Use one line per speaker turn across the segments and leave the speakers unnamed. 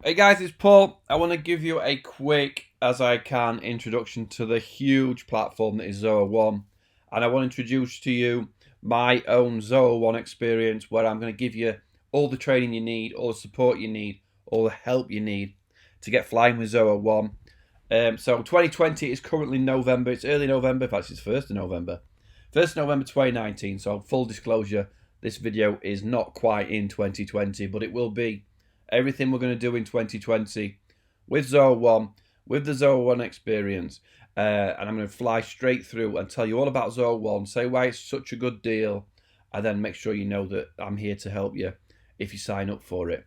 Hey guys, it's Paul. I want to give you a quick as I can introduction to the huge platform that is Zoho One. And I want to introduce to you my own Zoho One experience where I'm going to give you all the training you need, all the support you need, all the help you need to get flying with Zoho One. So 2020 is currently November. It's early November. In fact, it's 1st of November. 1st of November 2019. So full disclosure, this video is not quite in 2020, but it will be everything we're going to do in 2020 with Zoho One, with the Zoho One experience. And I'm going to fly straight through and tell you all about Zoho One, say why it's such a good deal, and then make sure you know that I'm here to help you if you sign up for it.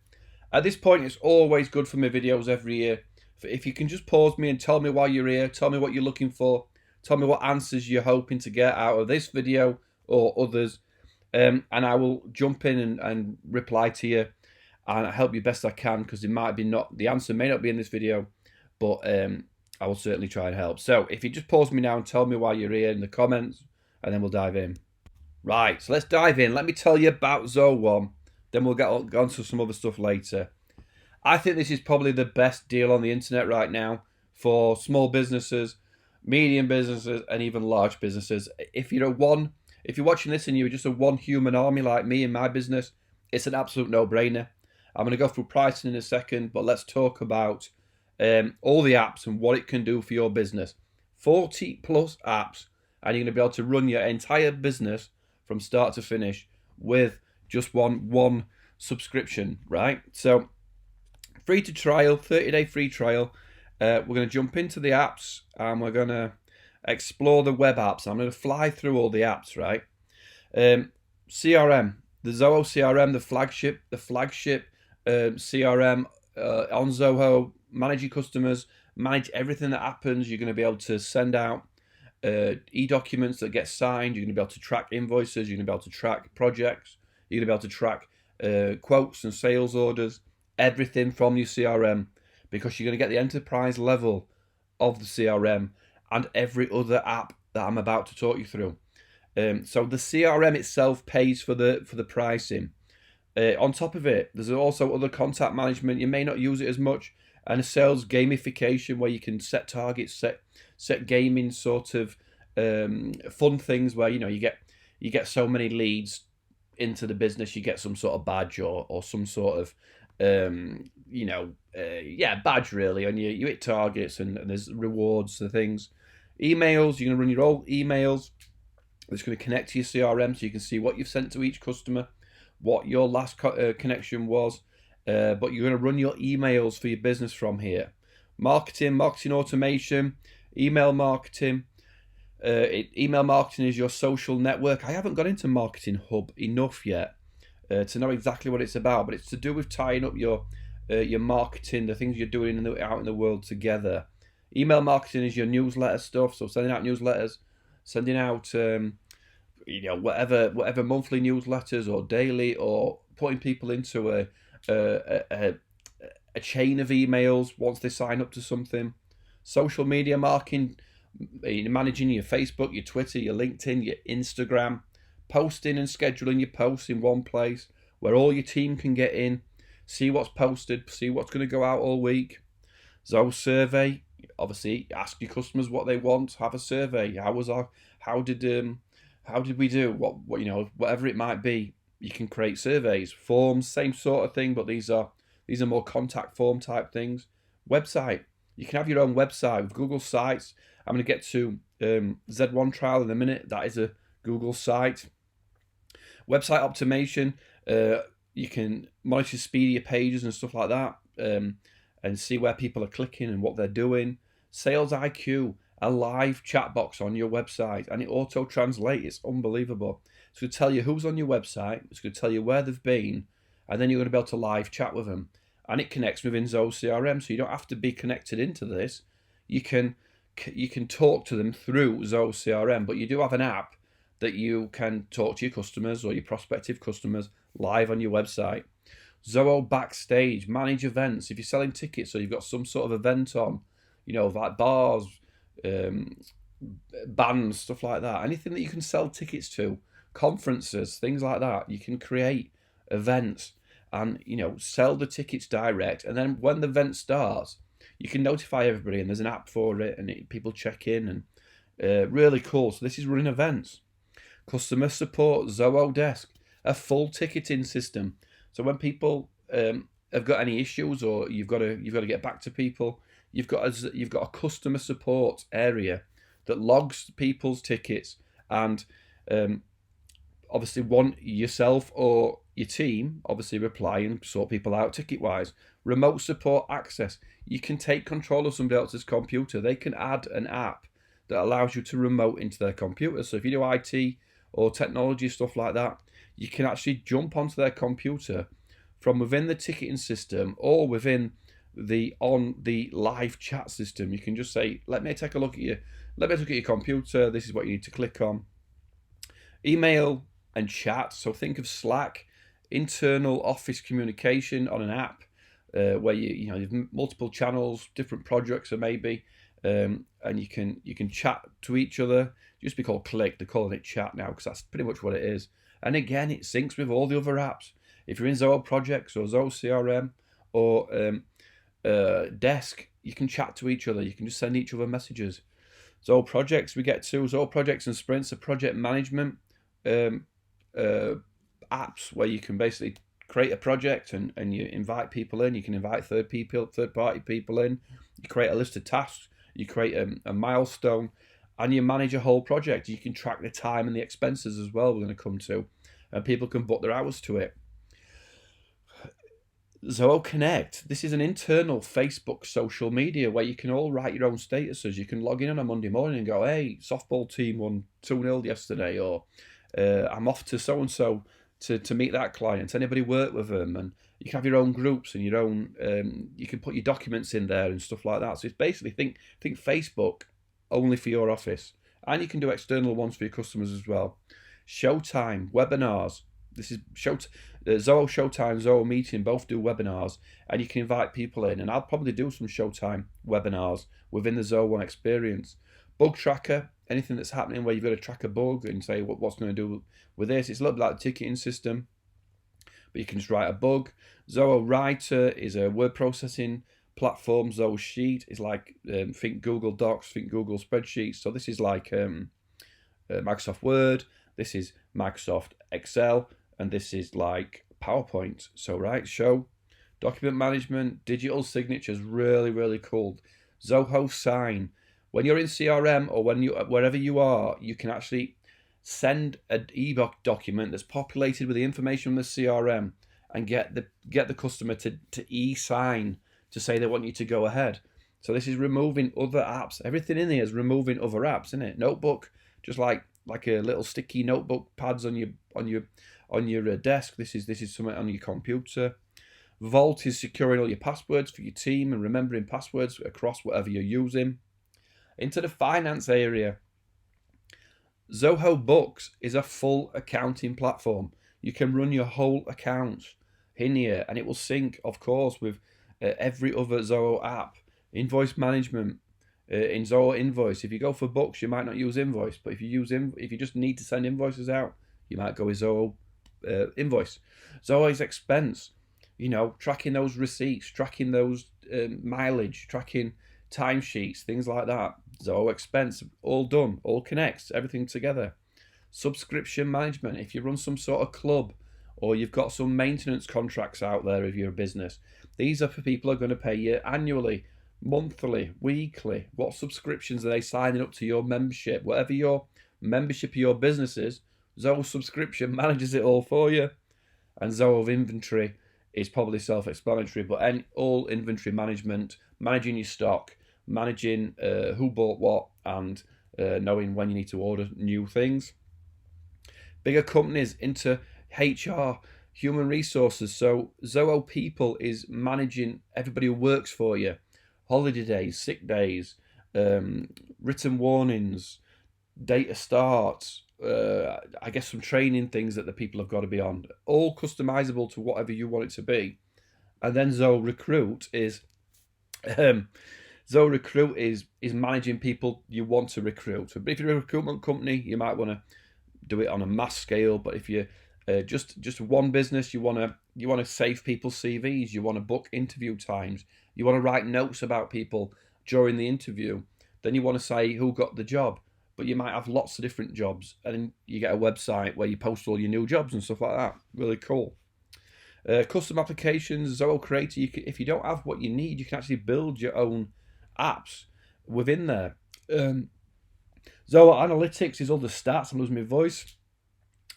At this point, it's always good for my videos every year. If you can just pause me and tell me why you're here, tell me what you're looking for, tell me what answers you're hoping to get out of this video or others, and I will jump in and reply to you and help you best I can, because it might be not, the answer may not be in this video, but I will certainly try and help. So if you just pause me now and tell me why you're here in the comments, and then we'll dive in. Right, so let's dive in. Let me tell you about Zoho One, then we'll get on to some other stuff later. I think this is probably the best deal on the internet right now for small businesses, medium businesses, and even large businesses. If you're watching this and you're just a one human army like me in my business, it's an absolute no-brainer. I'm going to go through pricing in a second, but let's talk about all the apps and what it can do for your business. 40 plus apps, and you're going to be able to run your entire business from start to finish with just one subscription, right? So free to trial, 30-day free trial. We're going to jump into the apps and we're going to explore the web apps. I'm going to fly through all the apps, right? CRM, the Zoho CRM, the flagship CRM on Zoho. Manage your customers, manage everything that happens. You're going to be able to send out e-documents that get signed. You're going to be able to track invoices. You're going to be able to track projects. You're going to be able to track quotes and sales orders, everything from your CRM, because you're going to get the enterprise level of the CRM and every other app that I'm about to talk you through. So the CRM itself pays for the pricing. On top of it, there's also other contact management. You may not use it as much, and a sales gamification where you can set targets, set gaming sort of fun things where you get so many leads into the business, you get some sort of badge or some sort of badge really, and you hit targets and there's rewards and things. Emails, you're going to run your old emails. It's going to connect to your CRM so you can see what you've sent to each customer, what your last connection was, but you're going to run your emails for your business from here. Marketing automation, email marketing. Email marketing is your social network. I haven't got into Marketing Hub enough yet to know exactly what it's about, but it's to do with tying up your marketing, the things you're doing out in the world together. Email marketing is your newsletter stuff, so sending out newsletters, sending out whatever monthly newsletters or daily, or putting people into a chain of emails once they sign up to something. Social media marketing, managing your Facebook, your Twitter, your LinkedIn, your Instagram, posting and scheduling your posts in one place where all your team can get in, see what's posted, see what's going to go out all week. Zoho survey, obviously ask your customers what they want, have a survey. How did we do? What whatever it might be, you can create surveys. Forms, same sort of thing, but these are more contact form type things. Website, you can have your own website with Google Sites. I'm going to get to Z1 trial in a minute. That is a Google site. Website optimization, you can monitor speed of your pages and stuff like that, and see where people are clicking and what they're doing. Sales IQ, a live chat box on your website, and it auto translates. It's unbelievable. It's going to tell you who's on your website. It's going to tell you where they've been, and then you're going to be able to live chat with them. And it connects within Zoho CRM, so you don't have to be connected into this. You can talk to them through Zoho CRM, but you do have an app that you can talk to your customers or your prospective customers live on your website. Zoho Backstage, manage events. If you're selling tickets or you've got some sort of event on, like bars, bands, stuff like that, anything that you can sell tickets to, conferences, things like that, you can create events and sell the tickets direct. And then when the event starts, you can notify everybody, and there's an app for it, and people check in, and really cool. So this is running events. Customer support, Zoho Desk, a full ticketing system. So when people have got any issues, or you've got to get back to people, you've got a customer support area that logs people's tickets, and obviously want yourself or your team obviously reply and sort people out ticket wise. Remote support access, you can take control of somebody else's computer. They can add an app that allows you to remote into their computer. So if you do IT or technology stuff like that, you can actually jump onto their computer from within the ticketing system or within the live chat system. You can just say, let me take a look at your computer, this is what you need to click on. Email and chat, so think of Slack, internal office communication on an app, where you have multiple channels, different projects, or maybe, and you can chat to each other. It used to be called Click, they're calling it chat now, because that's pretty much what it is. And again, it syncs with all the other apps. If you're in Zoho Projects or Zoho CRM or Desk, you can chat to each other. You can just send each other messages. Zoho Projects, we get to Zoho Projects and Sprints are project management apps where you can basically create a project and you invite people in. You can invite third-party people in. You create a list of tasks. You create a milestone, and you manage a whole project. You can track the time and the expenses as well. We're going to come to, and people can book their hours to it. Zoho Connect. This is an internal Facebook social media where you can all write your own statuses. You can log in on a Monday morning and go, hey, softball team won 2-0 yesterday, or I'm off to so-and-so to meet that client. Anybody work with them? And you can have your own groups and your own, you can put your documents in there and stuff like that. So it's basically, think Facebook only for your office. And you can do external ones for your customers as well. Showtime Webinars. This is Zoho Showtime, Zoho Meeting, both do webinars, and you can invite people in. And I'll probably do some Showtime webinars within the Zoho One Experience. Bugtracker, anything that's happening where you've got to track a bug and say what's going to do with this. It's a little bit like the ticketing system, but you can just write a bug. Zoho Writer is a word processing platform. Zoho Sheet is like, think Google Docs, think Google Spreadsheets. So this is like Microsoft Word, this is Microsoft Excel, and this is like PowerPoint. So show, document management, digital signatures, really, really cool. Zoho Sign. When you're in CRM or wherever you are, you can actually send an ebook document that's populated with the information from the CRM and get the customer to e-sign to say they want you to go ahead. So this is removing other apps. Everything in here is removing other apps, isn't it? Notebook, just like a little sticky notebook pads on your desk. This is something on your computer. Vault is securing all your passwords for your team and remembering passwords across whatever you're using. Into the finance area, Zoho Books is a full accounting platform. You can run your whole accounts in here, and it will sync, of course, with every other Zoho app. Invoice management in Zoho Invoice. If you go for books, you might not use Invoice, but if you just need to send invoices out, you might go with Zoho Invoice. Zoho's Expense, tracking those receipts, tracking those mileage, tracking timesheets, things like that. Zoho Expense, all done, all connects, everything together. Subscription management, if you run some sort of club or you've got some maintenance contracts out there if you're a business, these are for people who are going to pay you annually, monthly, weekly. What subscriptions are they signing up to your membership? Whatever your membership of your business is, Zoho Subscription manages it all for you. And Zoho Inventory is probably self-explanatory, but all inventory management, managing your stock, managing who bought what, and knowing when you need to order new things. Bigger companies into HR, human resources. So Zoho People is managing everybody who works for you. Holiday days, sick days, written warnings, data starts, I guess some training things that the people have got to be on. All customizable to whatever you want it to be. And then Zoho Recruit is managing people you want to recruit. But if you're a recruitment company, you might want to do it on a mass scale. But if you're just one business, you want to You want to save people's CVs. You want to book interview times. You want to write notes about people during the interview. Then you want to say who got the job. But you might have lots of different jobs, and then you get a website where you post all your new jobs and stuff like that. Really cool. Custom applications, Zoho Creator. If you don't have what you need, you can actually build your own apps within there. Zoho Analytics is all the stats. I'm losing my voice.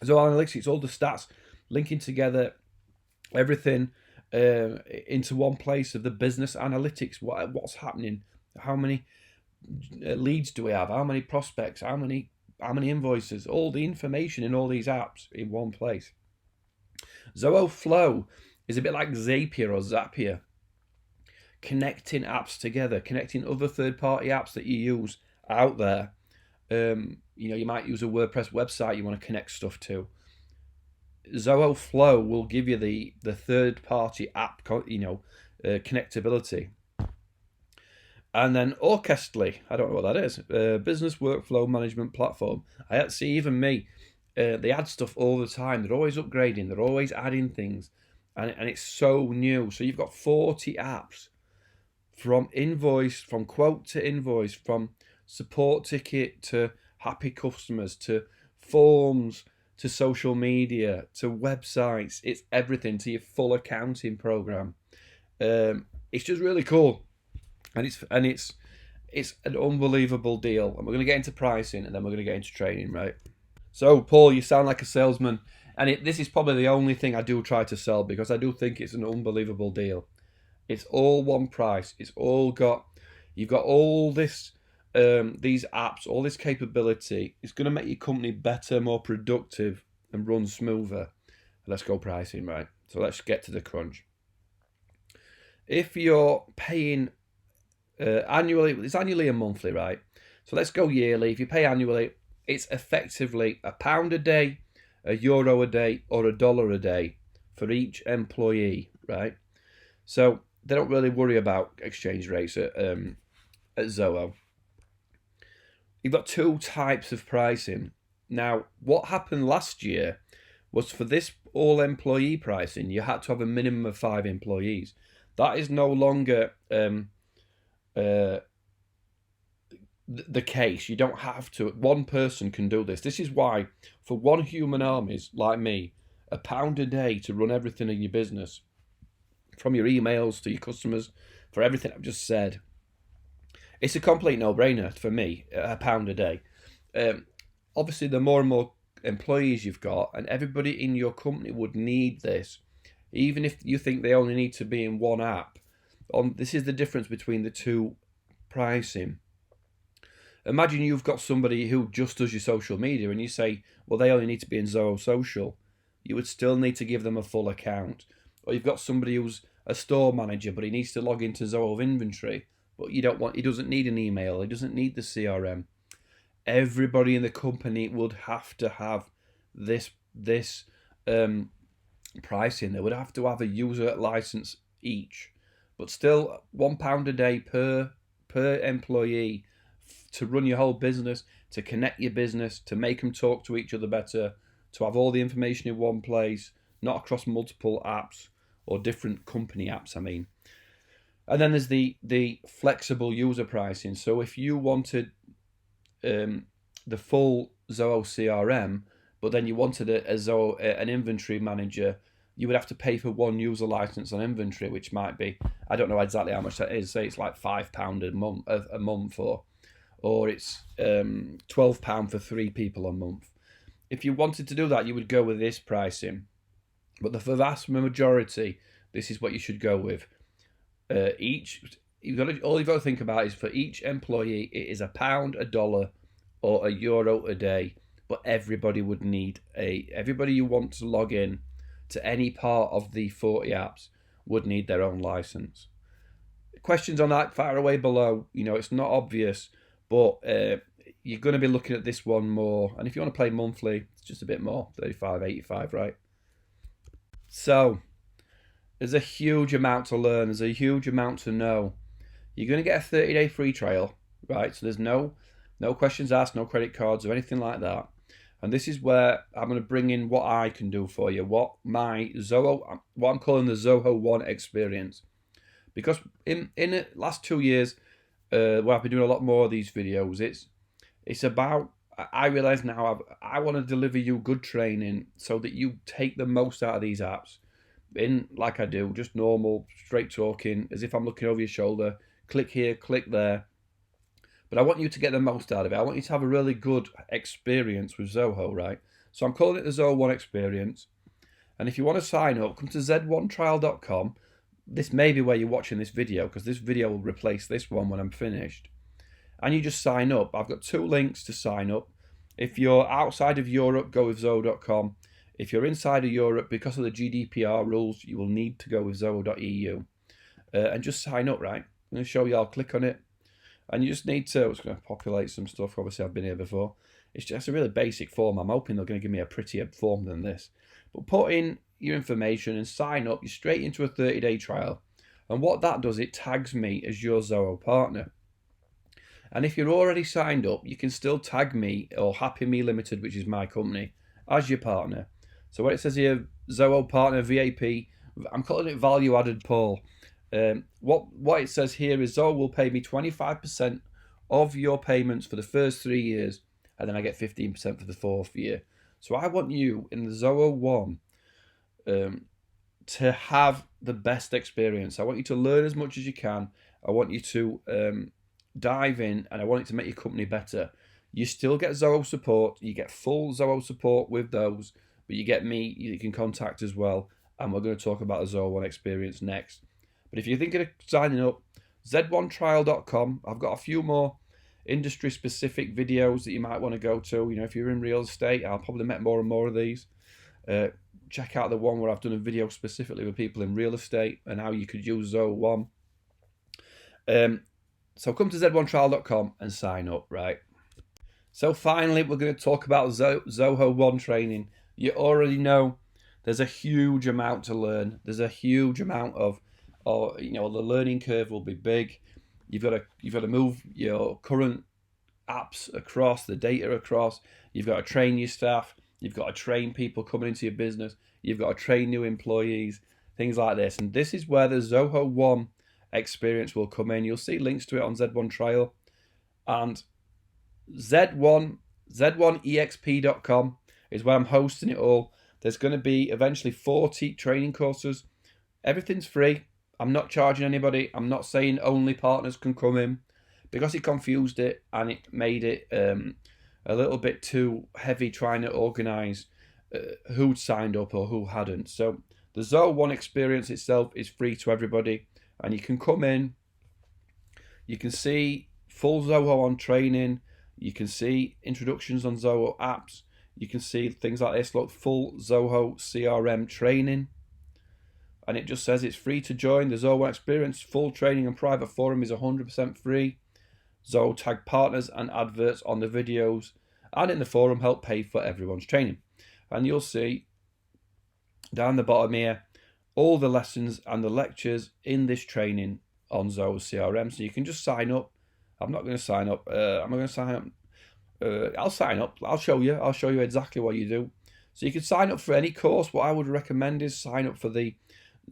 Zoho Analytics is all the stats, linking together everything into one place of the business analytics. What's happening? How many leads do we have? How many prospects? How many invoices? All the information in all these apps in one place. Zoho Flow is a bit like Zapier or Zapier, connecting apps together, connecting other third-party apps that you use out there. You might use a WordPress website you want to connect stuff to. Zoho Flow will give you the third-party app, connectability. And then Orchestly, I don't know what that is. Business workflow management platform. I see even me. They add stuff all the time. They're always upgrading. They're always adding things, and it's so new. So you've got 40 apps, from invoice, from quote to invoice, from support ticket to happy customers, to forms, to social media, to websites. It's everything, to your full accounting program. It's just really cool, and it's an unbelievable deal. And we're going to get into pricing, and then we're going to get into training, right? So, Paul, you sound like a salesman, and this is probably the only thing I do try to sell, because I do think it's an unbelievable deal. It's all one price. You've got all this, these apps, all this capability. It's going to make your company better, more productive, and run smoother. Let's go pricing, right? So let's get to the crunch. If you're paying annually, it's annually and monthly, right? So let's go yearly. If you pay annually, it's effectively £1 a day, €1 a day, or $1 a day for each employee, right? So they don't really worry about exchange rates at Zoho. You've got two types of pricing. Now, what happened last year was, for this all employee pricing, you had to have a minimum of 5 employees. That is no longer the case. You don't have to. One person can do this. This is why, for one human armies like me, £1 a day to run everything in your business, from your emails to your customers, for everything I've just said, it's a complete no-brainer for me. £1 a day. Obviously, the more and more employees you've got, and everybody in your company would need this, even if you think they only need to be in one app. This is the difference between the two pricing. Imagine you've got somebody who just does your social media, and you say, well, they only need to be in Zoho Social. You would still need to give them a full account. Or you've got somebody who's a store manager, but he needs to log into Zoho Inventory, but he doesn't need an email, he doesn't need the CRM. Everybody in the company would have to have this pricing. They would have to have a user license each, but still £1 a day per employee to run your whole business, to connect your business, to make them talk to each other better, to have all the information in one place, not across multiple apps or different company apps, I mean. And then there's the flexible user pricing. So if you wanted the full Zoho CRM, but then you wanted an inventory manager, you would have to pay for one user license on inventory, which might be, I don't know exactly how much that is. Say it's like £5 a month, or it's £12 for 3 people a month. If you wanted to do that, you would go with this pricing. But for the vast majority, this is what you should go with. All you've got to think about is, for each employee, it is £1, $1, or €1 a day. But everybody would need everybody you want to log in to any part of the 40 apps would need their own license. Questions on that, fire away below. It's not obvious, but you're going to be looking at this one more. And if you want to play monthly, it's just a bit more, $35.85, right? So there's a huge amount to learn. There's a huge amount to know. You're going to get a 30-day free trial, right? So there's no questions asked, no credit cards or anything like that. And this is where I'm going to bring in what I can do for you, what I'm calling the Zoho One Experience. Because in the last 2 years, where I've been doing a lot more of these videos, it's about, I realise now I want to deliver you good training so that you take the most out of these apps. Like I do, just normal, straight talking, as if I'm looking over your shoulder. Click here, click there. But I want you to get the most out of it. I want you to have a really good experience with Zoho, right? So I'm calling it the Zoho One Experience. And if you want to sign up, come to z1trial.com. This may be where you're watching this video, because this video will replace this one when I'm finished. And you just sign up. I've got 2 links to sign up. If you're outside of Europe, go with Zoho.com. If you're inside of Europe, because of the GDPR rules, you will need to go with Zoho.eu. And just sign up, right? I'm going to show you. I'll click on it. And you just need to, I was going to populate some stuff. Obviously, I've been here before. It's just a really basic form. I'm hoping they're going to give me a prettier form than this. But put in your information and sign up. You're straight into a 30-day trial. And what that does, it tags me as your Zoho partner. And if you're already signed up, you can still tag me or Happy Me Limited, which is my company, as your partner. So what it says here, Zoho Partner VAP, I'm calling it Value Added Paul. What it says here is Zoho will pay me 25% of your payments for the first 3 years, and then I get 15% for the 4th year. So I want you in the Zoho One to have the best experience. I want you to learn as much as you can. I want you to dive in, and I want it to make your company better. You still get Zoho support. You get full Zoho support with those, but you get me. You can contact as well, and we're going to talk about the Zoho One Experience next. But if you're thinking of signing up, z1trial.com. I've got a few more industry-specific videos that you might want to go to. You know, if you're in real estate, I'll probably make more and more of these. Check out the one where I've done a video specifically with people in real estate and how you could use Zoho One. So come to z1trial.com and sign up, right? So finally, we're going to talk about Zoho One Training. You already know there's a huge amount to learn. There's a huge amount of, the learning curve will be big. You've got to move your current apps across, the data across. You've got to train your staff. You've got to train people coming into your business. You've got to train new employees, things like this. And this is where the Zoho One Experience will come in. You'll see links to it on Z1 Trial. And z1exp.com is where I'm hosting it all. There's going to be eventually 40 training courses. Everything's free. I'm not charging anybody. I'm not saying only partners can come in, because it confused it and it made it a little bit too heavy trying to organise who'd signed up or who hadn't. So the Zoho One Experience itself is free to everybody, and you can come in. You can see full Zoho One training. You can see introductions on Zoho apps. You can see things like this. Look, full Zoho CRM training. And it just says it's free to join. The Zoho One Experience full training and private forum is 100% free. Zoho tag partners and adverts on the videos and in the forum help pay for everyone's training. And you'll see down the bottom here all the lessons and the lectures in this training on Zoho CRM. So you can just sign up. I'm not going to sign up. I'm going to sign up. I'll sign up. I'll show you exactly what you do. So you can sign up for any course. What I would recommend is sign up for the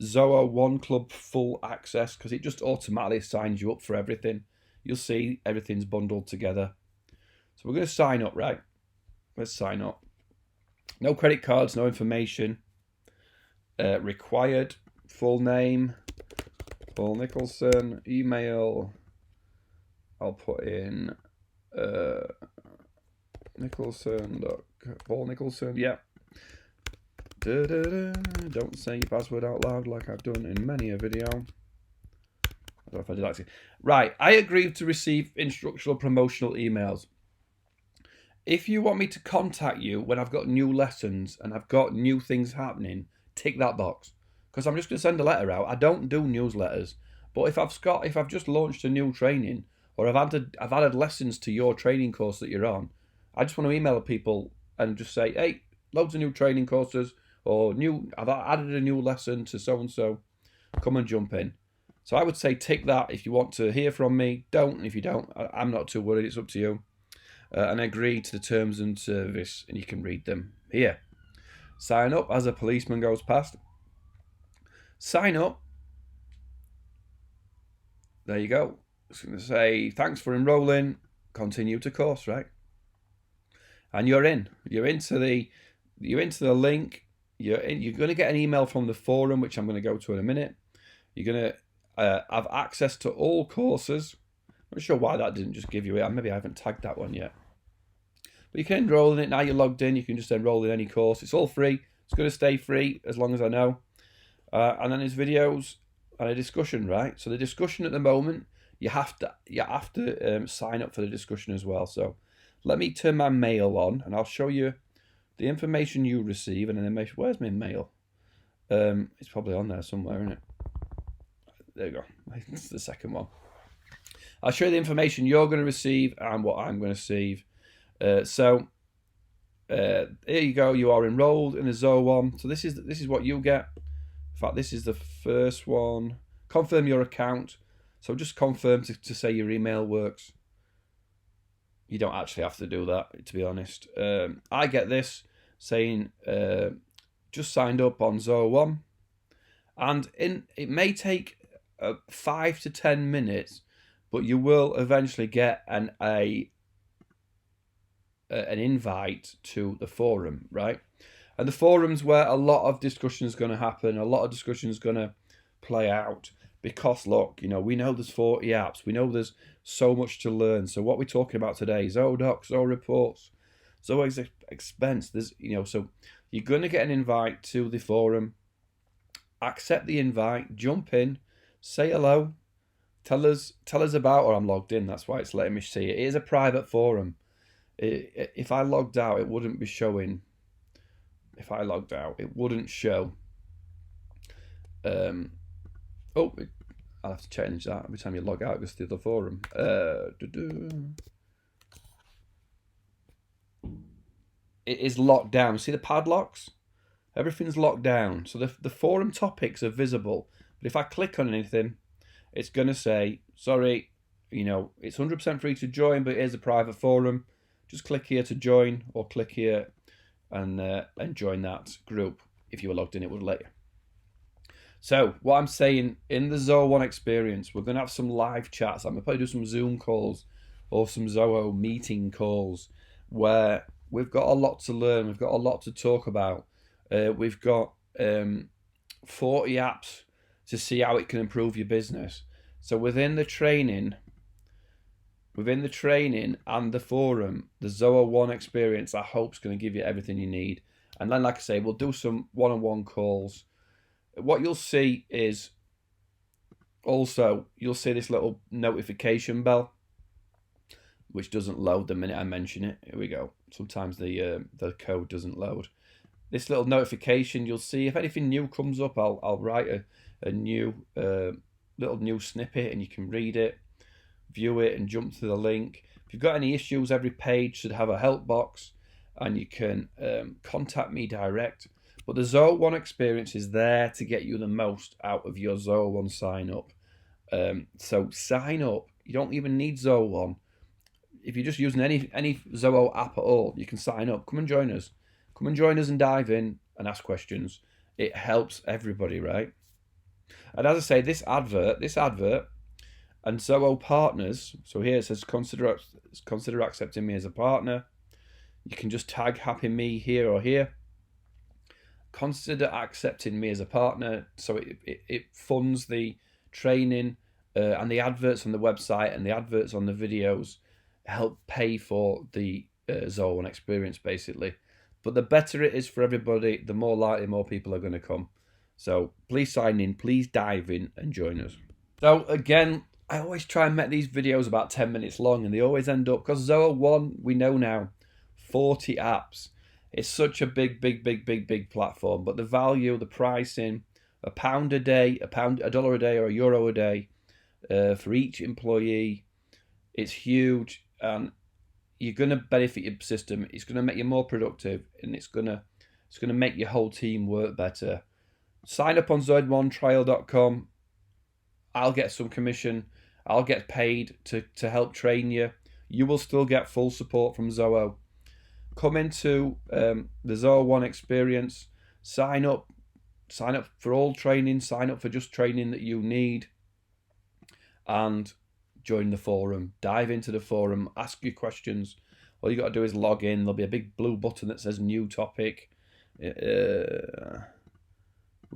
Zoho One Club Full Access, because it just automatically signs you up for everything. You'll see everything's bundled together. So we're going to sign up, right? Let's sign up. No credit cards, no information required. Full name, Paul Nicholson. Email, I'll put in Paul Nicholson. Yeah. Don't say your password out loud like I've done in many a video. I don't know if I did actually. Right, I agreed to receive instructional promotional emails. If you want me to contact you when I've got new lessons and I've got new things happening, tick that box. Because I'm just going to send a letter out. I don't do newsletters. But if I've just launched a new training, or I've added lessons to your training course that you're on, I just want to email people and just say, hey, loads of new training courses, or I've added a new lesson to so-and-so, come and jump in. So I would say tick that if you want to hear from me. Don't if you don't. I'm not too worried. It's up to you. and agree to the terms and service, and you can read them here. Sign up as a policeman goes past. Sign up. There you go. It's going to say, thanks for enrolling. Continue to course, right? And you're in. You're into the link. You're going to get an email from the forum, which I'm going to go to in a minute. You're going to have access to all courses. I'm not sure why that didn't just give you it. Maybe I haven't tagged that one yet. But you can enroll in it. Now you're logged in, you can just enroll in any course. It's all free. It's going to stay free as long as I know. And then there's videos and a discussion, right? So the discussion at the moment, you have to sign up for the discussion as well. So let me turn my mail on, and I'll show you the information you receive. And then where's my mail? It's probably on there somewhere, isn't it? There you go. It's the second one. I'll show you the information you're going to receive and what I'm going to receive. So here you go. You are enrolled in the Zoho One. So this is what you'll get. In fact, this is the first one. Confirm your account. So just confirm to say your email works. You don't actually have to do that, to be honest. I get this saying just signed up on Zoho One, and it may take 5 to 10 minutes, but you will eventually get an invite to the forum, right? And the forum's where a lot of discussion is going to happen, a lot of discussion is going to play out, because look, we know there's 40 apps, we know there's so much to learn. So what we're talking about today, Zoho Docs, Zoho Reports, Zoho Expense, there's, so you're going to get an invite to the forum. Accept the invite, jump in, say hello, tell us about, or I'm logged in, that's why it's letting me see it. It is a private forum. If I logged out, it wouldn't be showing. If I logged out, it wouldn't show. I'll have to change that every time you log out. It goes to the forum. It is locked down. See the padlocks? Everything's locked down. So the forum topics are visible. But if I click on anything, it's going to say, sorry, it's 100% free to join, but here's a private forum. Just click here to join, or click here and join that group. If you were logged in, it would let you. So what I'm saying, in the Zoho One Experience, we're going to have some live chats. I'm going to probably do some Zoom calls or some Zoho meeting calls where we've got a lot to learn. We've got a lot to talk about. We've got 40 apps to see how it can improve your business. So within the training and the forum, the Zoho One Experience, I hope, is going to give you everything you need. And then, like I say, we'll do some one-on-one calls. What you'll see is also, you'll see this little notification bell, which doesn't load the minute I mention it. Here we go. Sometimes the code doesn't load. This little notification, you'll see if anything new comes up, I'll write a new little new snippet, and you can read it, view it, and jump to the link. If you've got any issues, every page should have a help box, and you can contact me direct. But the Zoho One Experience is there to get you the most out of your Zoho One sign up. So sign up. You don't even need Zoho One. If you're just using any Zoho app at all, you can sign up. Come and join us. Come and join us and dive in and ask questions. It helps everybody, right? And as I say, this advert, and Zoho partners. So here it says consider accepting me as a partner. You can just tag Happy Me here or here. Consider accepting me as a partner. So it funds the training and the adverts on the website and the adverts on the videos, help pay for the Zoho One Experience, basically. But the better it is for everybody, the more likely more people are going to come. So please sign in, please dive in and join us. So again, I always try and make these videos about 10 minutes long, and they always end up, because Zoho One, we know now, 40 apps. It's such a big platform, but the value, the pricing, £1 a day, $1 a day, or €1 a day for each employee, it's huge, and you're going to benefit your system. It's going to make you more productive, and it's going to make your whole team work better. Sign up on zohonetrial.com. I'll get some commission. I'll get paid to help train you. you will still get full support from Zoho. Come into the Zoho One Experience, sign up for all training, sign up for just training that you need, and join the forum. Dive into the forum, ask your questions. All you got to do is log in. There'll be a big blue button that says new topic. We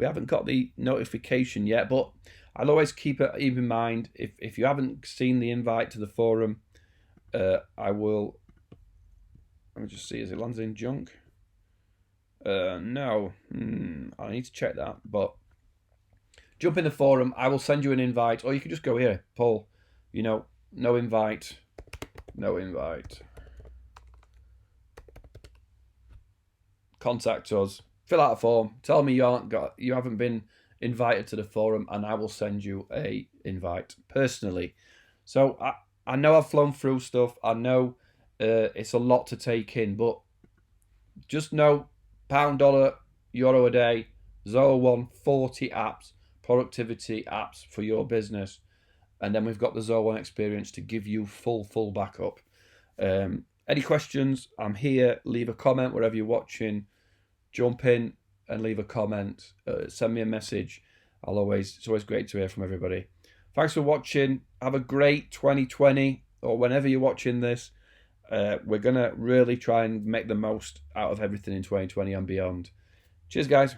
haven't got the notification yet, but I'll always keep it in mind. If you haven't seen the invite to the forum, I will. Let me just see, as it lands in junk. No, I need to check that. But jump in the forum. I will send you an invite, or you can just go here, Paul. You know, no invite. Contact us. Fill out a form. Tell me you haven't been invited to the forum, and I will send you a invite personally. So I know I've flown through stuff. I know it's a lot to take in, but just know pound, dollar, euro a day, Zoho One, 40 apps, productivity apps for your business. And then we've got the Zoho One Experience to give you full backup. Any questions? I'm here. Leave a comment wherever you're watching. Jump in and leave a comment. Send me a message. It's always great to hear from everybody. Thanks for watching. Have a great 2020, or whenever you're watching this. We're going to really try and make the most out of everything in 2020 and beyond. Cheers, guys.